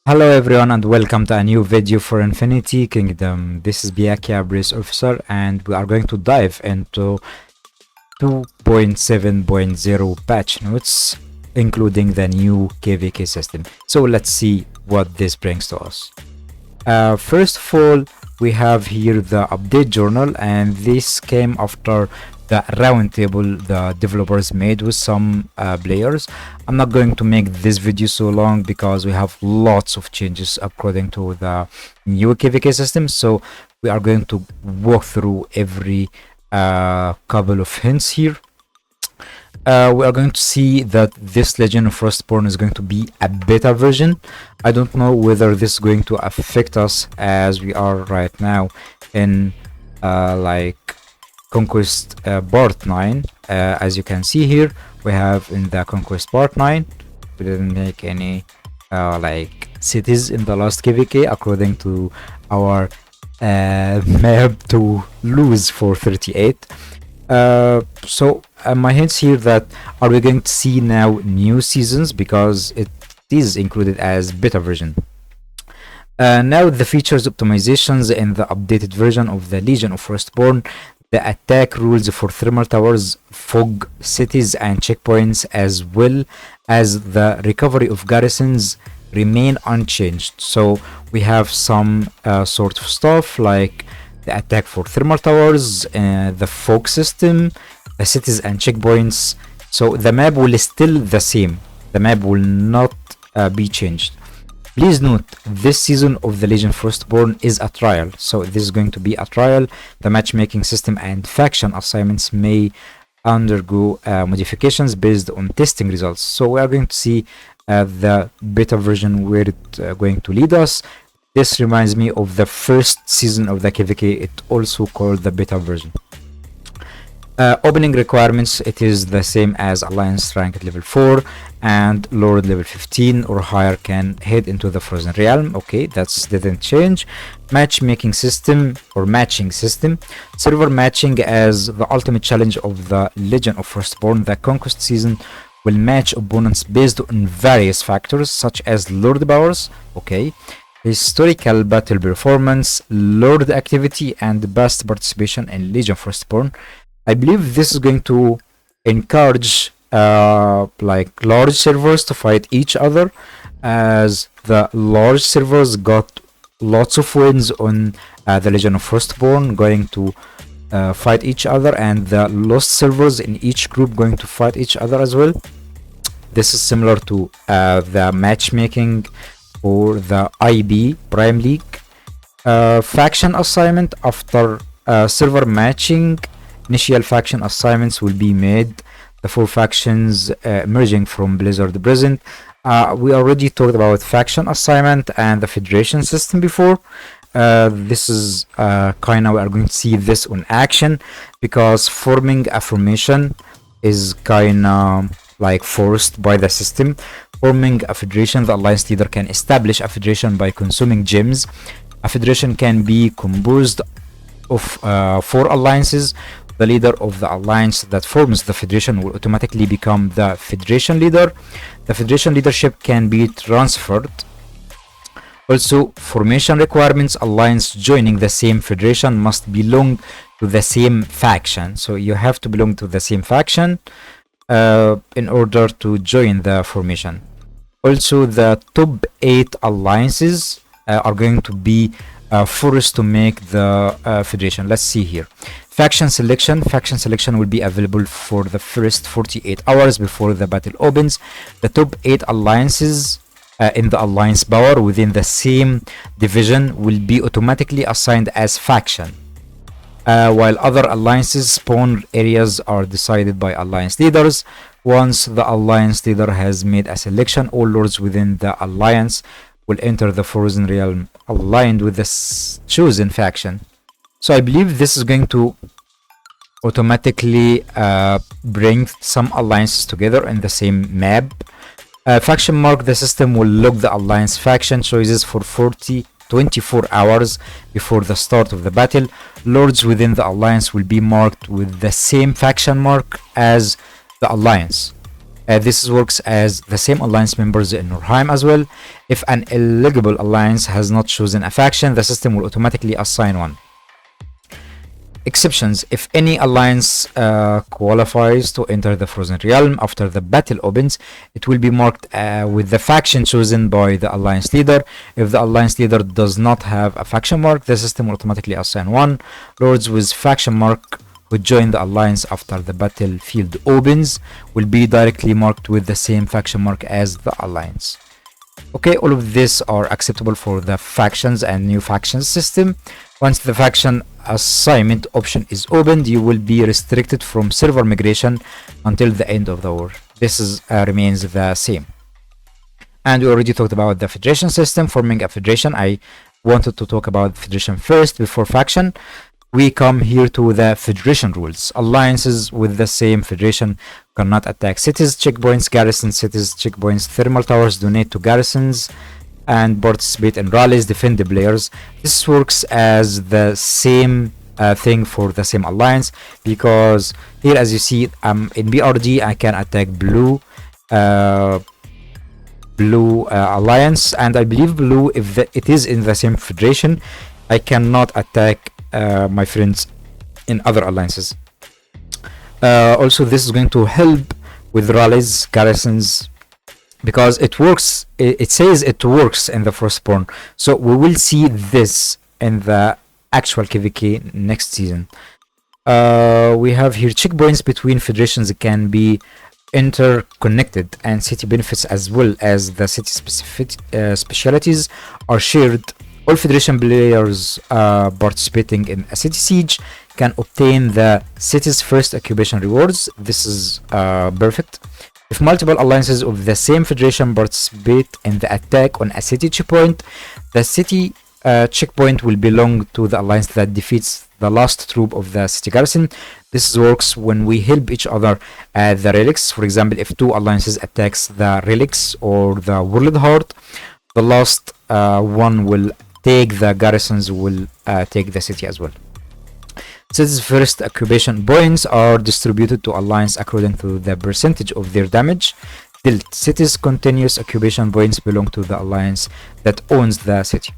Hello everyone and welcome to a new video for Infinity Kingdom. This is Pyakia Brace Officer and we are going to dive into 2.7.0 patch notes including the new KVK system. So let's see what this brings to us. First of all, we have here the update journal, and this came after the roundtable the developers made with some players. I'm not going to make this video so long because we have lots of changes according to the new KVK system, so we are going to walk through every couple of hints here. We are going to see that this Legend of Frostborn is going to be a beta version. I don't know whether this is going to affect us as we are right now in like Conquest Part 9. As you can see here, we have in the Conquest Part 9, we didn't make any like cities in the last KVK according to our map to lose for 38. So my hints here that are we going to see now new seasons because it is included as beta version. Now the features optimizations in the updated version of the Legion of Frostborn. The attack rules for thermal towers, fog cities and checkpoints, as well as the recovery of garrisons, remain unchanged. So we have some sort of stuff like the attack for thermal towers, the fog system, the cities and checkpoints. So the map will still the same. The map will not be changed. Please note, this season of the Legion Frostborn is a trial, so this is going to be a trial. The matchmaking system and faction assignments may undergo modifications based on testing results. So we are going to see the beta version where it's going to lead us. This reminds me of the first season of the KVK, it also called the beta version. Opening requirements, it is the same as Alliance rank at level 4 and Lord level 15 or higher can head into the Frozen Realm. Okay, that didn't change. Matchmaking system or matching system. Server matching as the ultimate challenge of the Legend of Frostborn. The Conquest season will match opponents based on various factors such as Lord powers. Okay. Historical battle performance, Lord activity, and past participation in Legion Frostborn. I believe this is going to encourage like large servers to fight each other, as the large servers got lots of wins on the Legion of Frostborn, going to fight each other, and the lost servers in each group going to fight each other as well. This is similar to the matchmaking or the IB Prime League. Faction assignment after server matching. Initial faction assignments will be made. The 4 factions emerging from Blizzard present. We already talked about faction assignment and the federation system before. This is kind of, we are going to see this on action because forming a formation is kind of like forced by the system. Forming a federation, the alliance leader can establish a federation by consuming gems. A federation can be composed of 4 alliances. The leader of the alliance that forms the federation will automatically become the federation leader. The federation leadership can be transferred. Also, formation requirements, alliance joining the same federation must belong to the same faction. So you have to belong to the same faction in order to join the formation. Also, the top 8 alliances are going to be forced to make the federation. Let's see here. Faction selection. Faction selection will be available for the first 48 hours before the battle opens. The top 8 alliances in the alliance power within the same division will be automatically assigned as faction, while other alliances spawn areas are decided by alliance leaders. Once the alliance leader has made a selection, all lords within the alliance will enter the Frozen Realm aligned with the chosen faction. So I believe this is going to automatically bring some alliances together in the same map. Faction mark, the system will log the alliance faction choices for 24 hours before the start of the battle. Lords within the alliance will be marked with the same faction mark as the alliance. This works as the same alliance members in Nurheim as well. If an eligible alliance has not chosen a faction, the system will automatically assign one. Exceptions: if any alliance qualifies to enter the Frozen Realm after the battle opens, it will be marked with the faction chosen by the alliance leader. If the alliance leader does not have a faction mark, the system will automatically assign one. Lords with faction mark who join the alliance after the battlefield opens will be directly marked with the same faction mark as the alliance. Okay, all of this are acceptable for the factions and new factions system. Once the faction assignment option is opened, you will be restricted from server migration until the end of the war. This remains the same. And we already talked about the federation system. Forming a federation, I wanted to talk about federation first before faction. We come here to the federation rules. Alliances with the same federation cannot attack cities, checkpoints, garrison cities, checkpoints, thermal towers, donate to garrisons, and participate in rallies, defend the players. This works as the same thing for the same alliance, because here, as you see, in BRD I can attack blue alliance, and I believe blue, if it is in the same federation, I cannot attack my friends in other alliances. Also, this is going to help with rallies, garrisons, because it works. It says it works in the Frostborn, so we will see this in the actual KVK next season. We have here checkpoints between federations can be interconnected, and city benefits as well as the city specific specialities are shared. All federation players participating in a city siege can obtain the city's first occupation rewards. This is perfect. If multiple alliances of the same federation participate in the attack on a city checkpoint, the city checkpoint will belong to the alliance that defeats the last troop of the city garrison. This works when we help each other at the relics. For example, if two alliances attacks the relics or the world heart, the last one will take the garrisons, will take the city as well. Cities' first occupation points are distributed to alliance according to the percentage of their damage dealt. Cities' continuous occupation points belong to the alliance that owns the city.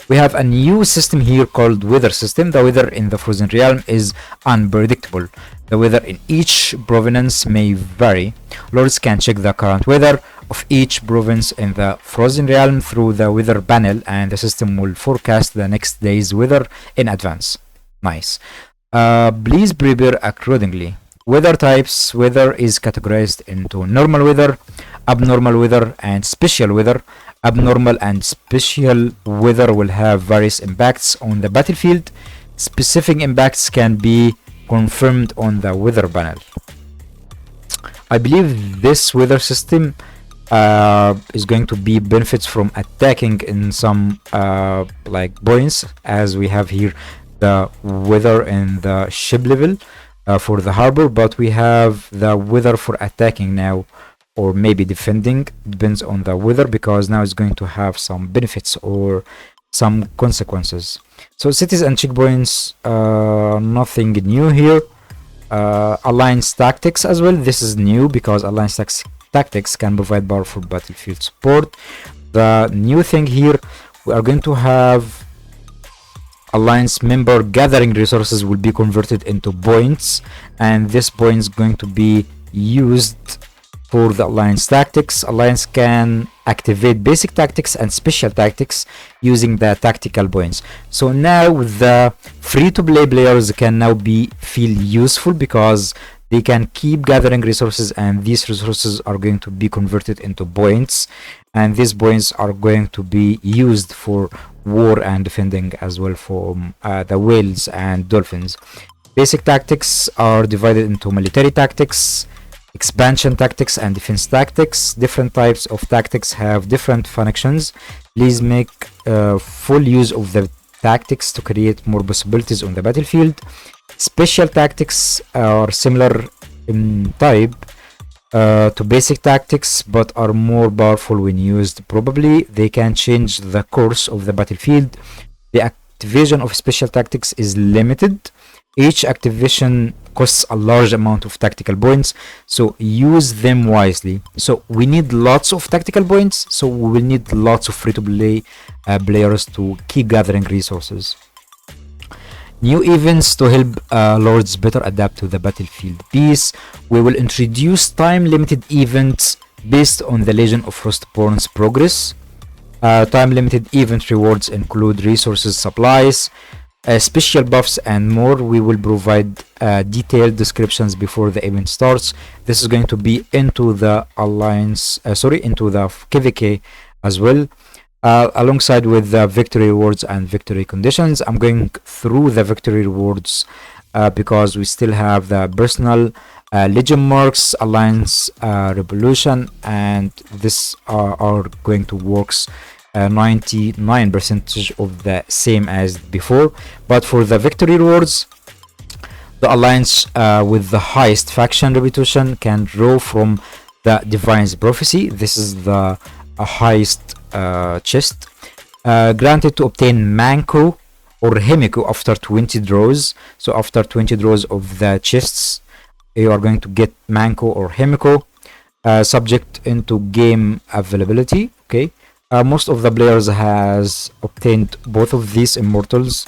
We have a new system here called weather system. The weather in the Frozen Realm is unpredictable. The weather in each province may vary. Lords can check the current weather of each province in the Frozen Realm through the weather panel, and the system will forecast the next day's weather in advance. Nice. Please prepare accordingly. Weather types. Weather is categorized into normal weather, abnormal weather, and special weather. Abnormal and special weather will have various impacts on the battlefield. Specific impacts can be confirmed on the weather panel. I believe this weather system is going to be benefits from attacking in some like points, as we have here the weather in the ship level for the harbor, but we have the weather for attacking now, or maybe defending, depends on the weather, because now it's going to have some benefits or some consequences. So cities and checkpoints, nothing new here. Alliance tactics as well, this is new because alliance tactics can provide powerful battlefield support. The new thing here, we are going to have alliance member gathering resources will be converted into points, and this point is going to be used for the alliance tactics. Alliance can activate basic tactics and special tactics using the tactical points. So now the free-to-play players can now feel useful because they can keep gathering resources, and these resources are going to be converted into points, and these points are going to be used for war and defending as well for the whales and dolphins. Basic tactics are divided into military tactics, expansion tactics, and defense tactics. Different types of tactics have different functions. Please make full use of the tactics to create more possibilities on the battlefield. Special tactics are similar in type to basic tactics, but are more powerful when used properly. They can change the course of the battlefield. The activation of special tactics is limited. Each activation costs a large amount of tactical points, so use them wisely. So we need lots of tactical points, so we will need lots of free-to-play players to keep gathering resources. New events to help lords better adapt to the battlefield piece. We will introduce time-limited events based on the Legend of Frostborn's progress. Time-limited event rewards include resources, supplies, special buffs, and more. We will provide detailed descriptions before the event starts. This is going to be into the alliance, into the KVK as well. Alongside with the victory rewards and victory conditions. I'm going through the victory rewards because we still have the personal legend marks, alliance revolution, and this are going to works 99% of the same as before. But for the victory rewards, the alliance with the highest faction reputation can draw from the Divine's Prophecy. This is the highest chest, granted to obtain Manko or Himiko after 20 draws. So after 20 draws of the chests, you are going to get Manko or Himiko, subject into game availability. Okay, most of the players has obtained both of these immortals,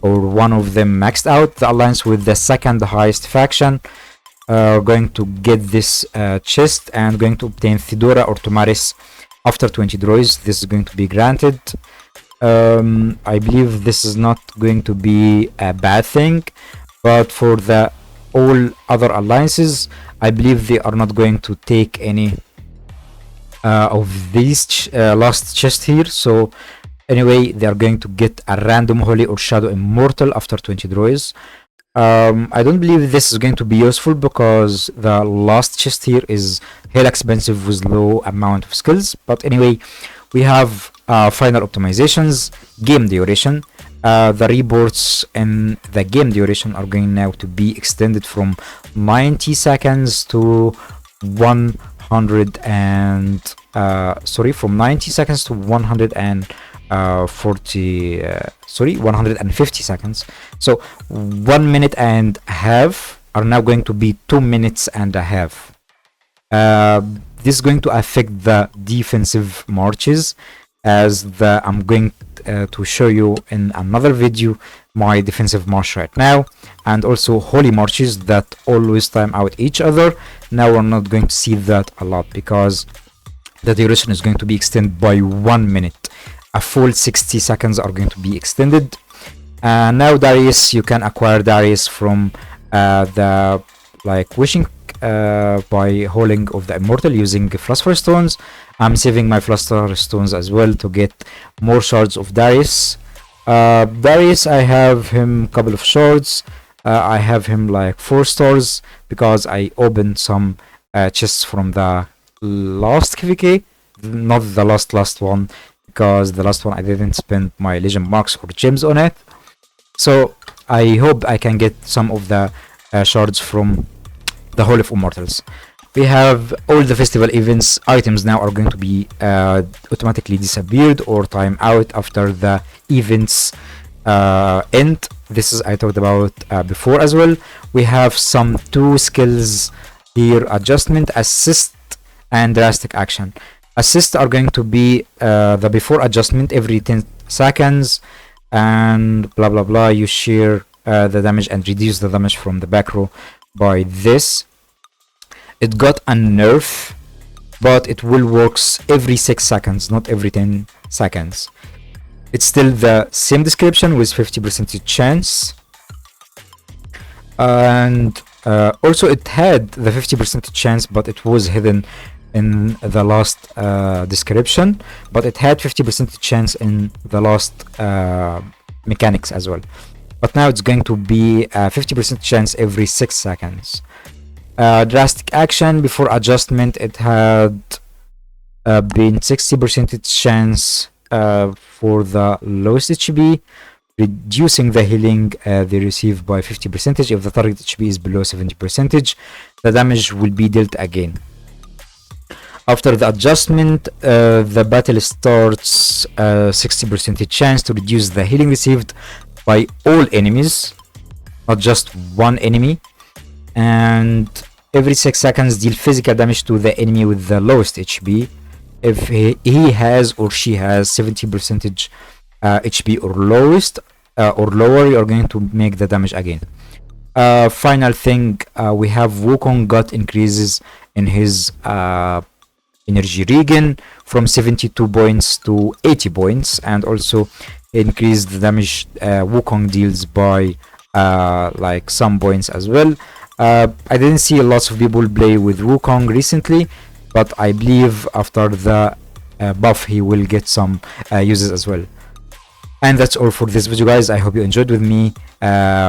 or one of them maxed out. The alliance with the second highest faction are going to get this chest and going to obtain Thedora or Tomaris after 20 draws. This is going to be granted. I believe this is not going to be a bad thing, but for the all other alliances, I believe they are not going to take any of these last chest here. So anyway, they are going to get a random Holy or Shadow Immortal after 20 draws. I don't believe this is going to be useful because the last chest here is hell expensive with low amount of skills. But anyway, we have final optimizations, game duration. The reports in the game duration are going now to be extended from 90 seconds to 100 and from 90 seconds to 150 seconds. So 1 minute and a half are now going to be 2 minutes and a half. This is going to affect the defensive marches, as I'm going to show you in another video my defensive march right now, and also holy marches that always time out each other. Now we're not going to see that a lot because the duration is going to be extended by 1 minute. A full 60 seconds are going to be extended. Now Darius, you can acquire Darius from the wishing by hauling of the immortal using philosopher stones. I'm saving my philosopher stones as well to get more shards of Darius. Darius, I have him couple of shards. I have him 4 stars because I opened some chests from the last KVK, not the last one, because the last one I didn't spend my legend marks or gems on it. So I hope I can get some of the shards from the Hall of Immortals. We have all the festival events items now are going to be automatically disappeared or time out after the events end. This is I talked about before as well. We have some 2 skills here: adjustment, assist, and drastic action. Assist are going to be the before adjustment every 10 seconds, and blah blah blah. You share the damage and reduce the damage from the back row by this. It got a nerf, but it will works every 6 seconds, not every 10 seconds. It's still the same description with 50% chance, and also it had the 50% chance, but it was hidden in the last description, but it had 50% chance in the last mechanics as well. But now it's going to be 50% chance every 6 seconds. Drastic action before adjustment, it had been 60% chance for the lowest HP, reducing the healing they receive by 50% if the target HP is below 70%. The damage will be dealt again. After the adjustment, the battle starts 60% chance to reduce the healing received by all enemies. not just one enemy. And every 6 seconds deal physical damage to the enemy with the lowest HP. If he has or she has 70% HP or lowest or lower, you're going to make the damage again. Final thing, we have Wukong got increases in his energy regen from 72 points to 80 points, and also increased the damage Wukong deals by like some points as well. I didn't see lots of people play with Wukong recently, but I believe after the buff he will get some uses as well. And that's all for this video, guys. I hope you enjoyed with me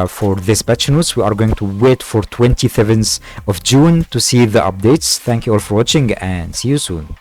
for this patch notes. We are going to wait for 27th of June to see the updates. Thank you all for watching and see you soon.